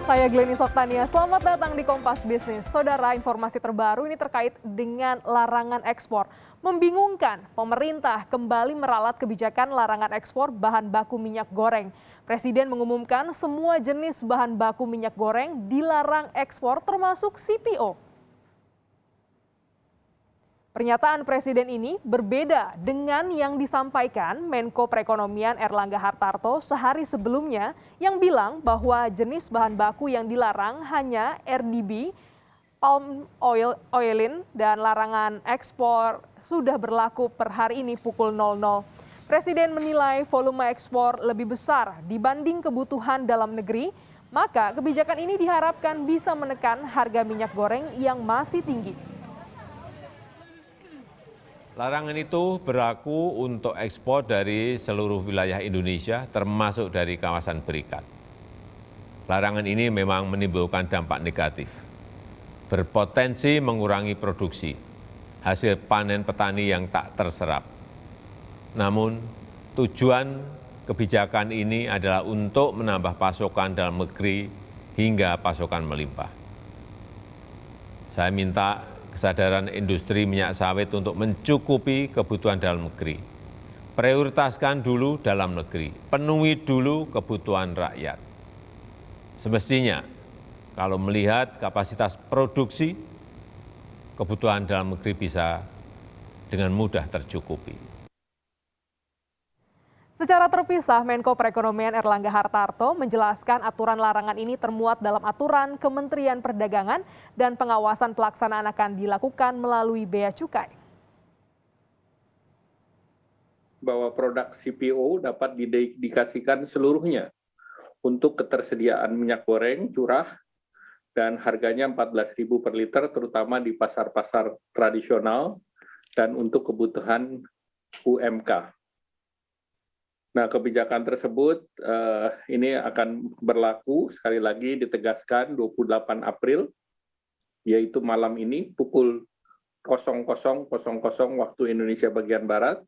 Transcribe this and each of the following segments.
Saya Glenny Soktania, selamat datang di Kompas Bisnis. Saudara, informasi terbaru ini terkait dengan larangan ekspor. Membingungkan, pemerintah kembali meralat kebijakan larangan ekspor bahan baku minyak goreng. Presiden mengumumkan semua jenis bahan baku minyak goreng dilarang ekspor termasuk CPO. Pernyataan Presiden ini berbeda dengan yang disampaikan Menko Perekonomian Erlangga Hartarto sehari sebelumnya yang bilang bahwa jenis bahan baku yang dilarang hanya RDB, palm oilin, dan larangan ekspor sudah berlaku per hari ini pukul 00. Presiden menilai volume ekspor lebih besar dibanding kebutuhan dalam negeri, maka kebijakan ini diharapkan bisa menekan harga minyak goreng yang masih tinggi. Larangan itu berlaku untuk ekspor dari seluruh wilayah Indonesia, termasuk dari kawasan berikat. Larangan ini memang menimbulkan dampak negatif, berpotensi mengurangi produksi, hasil panen petani yang tak terserap. Namun, tujuan kebijakan ini adalah untuk menambah pasokan dalam negeri hingga pasokan melimpah. Saya minta kesadaran industri minyak sawit untuk mencukupi kebutuhan dalam negeri. Prioritaskan dulu dalam negeri, penuhi dulu kebutuhan rakyat. Semestinya, kalau melihat kapasitas produksi, kebutuhan dalam negeri bisa dengan mudah tercukupi. Secara terpisah, Menko Perekonomian Erlangga Hartarto menjelaskan aturan larangan ini termuat dalam aturan Kementerian Perdagangan dan pengawasan pelaksanaan akan dilakukan melalui Bea Cukai. Bahwa produk CPO dapat didedikasikan seluruhnya untuk ketersediaan minyak goreng curah dan harganya 14.000 per liter terutama di pasar-pasar tradisional dan untuk kebutuhan UMK. Nah, kebijakan tersebut ini akan berlaku sekali lagi ditegaskan 28 April, yaitu malam ini pukul 00.00 waktu Indonesia bagian Barat,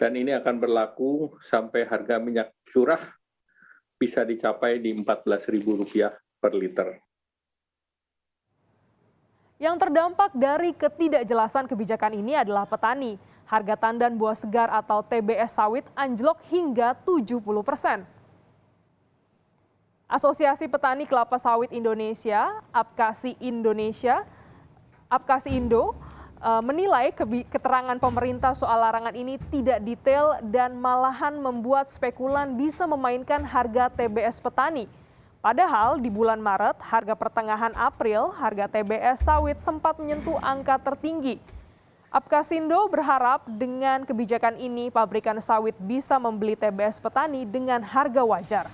dan ini akan berlaku sampai harga minyak curah bisa dicapai di Rp14.000 per liter. Yang terdampak dari ketidakjelasan kebijakan ini adalah petani. Harga tandan buah segar atau TBS sawit anjlok hingga 70%. Asosiasi Petani Kelapa Sawit Indonesia, Apkasi Indo, menilai keterangan pemerintah soal larangan ini tidak detail dan malahan membuat spekulan bisa memainkan harga TBS petani. Padahal di bulan Maret, harga pertengahan April, harga TBS sawit sempat menyentuh angka tertinggi. Apkasindo berharap dengan kebijakan ini pabrikan sawit bisa membeli TBS petani dengan harga wajar.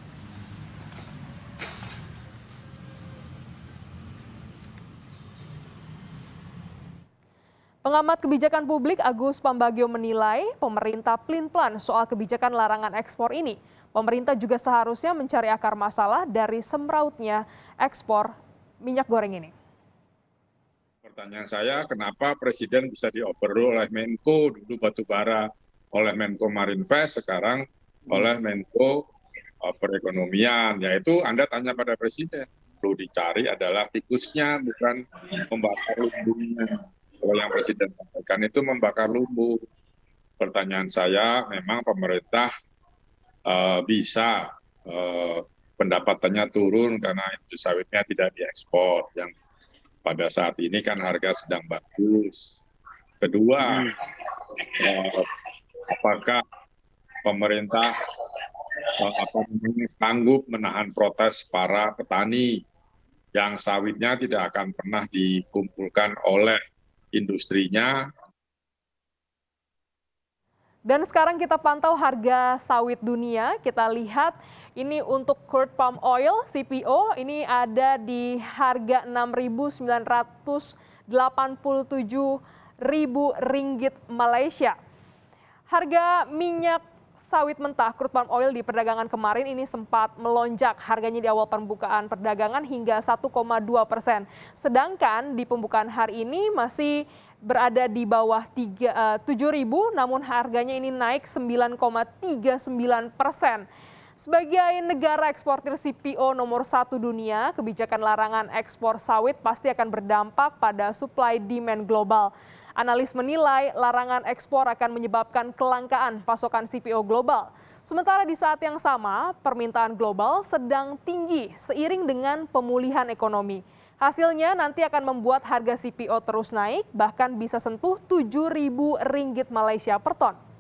Pengamat kebijakan publik Agus Pambagio menilai pemerintah pelin-pelan soal kebijakan larangan ekspor ini. Pemerintah juga seharusnya mencari akar masalah dari semrautnya ekspor minyak goreng ini. Pertanyaan saya, kenapa Presiden bisa dioperol oleh Menko, dulu batubara oleh Menko Marinvest, sekarang oleh Menko Perekonomian. Yaitu Anda tanya pada Presiden, perlu dicari adalah tikusnya, bukan membakar lumbunya. Kalau yang Presiden sampaikan itu membakar lumbu. Pertanyaan saya, memang pemerintah bisa pendapatannya turun karena industri sawitnya tidak diekspor. Yang pada saat ini kan harga sedang bagus. Kedua, apakah pemerintah sanggup menahan protes para petani yang sawitnya tidak akan pernah dikumpulkan oleh industrinya. Dan sekarang kita pantau harga sawit dunia. Kita lihat ini untuk crude palm oil CPO ini ada di harga Rp6.987.000 Malaysia. Harga minyak sawit mentah crude palm oil di perdagangan kemarin ini sempat melonjak harganya di awal pembukaan perdagangan hingga 1,2%. Sedangkan di pembukaan hari ini masih berada di bawah 7.000, namun harganya ini naik 9,39%. Sebagai negara eksportir CPO nomor 1 dunia, kebijakan larangan ekspor sawit pasti akan berdampak pada supply demand global. Analis menilai larangan ekspor akan menyebabkan kelangkaan pasokan CPO global. Sementara di saat yang sama, permintaan global sedang tinggi seiring dengan pemulihan ekonomi. Hasilnya nanti akan membuat harga CPO terus naik, bahkan bisa sentuh Rp7.000 Malaysia per ton.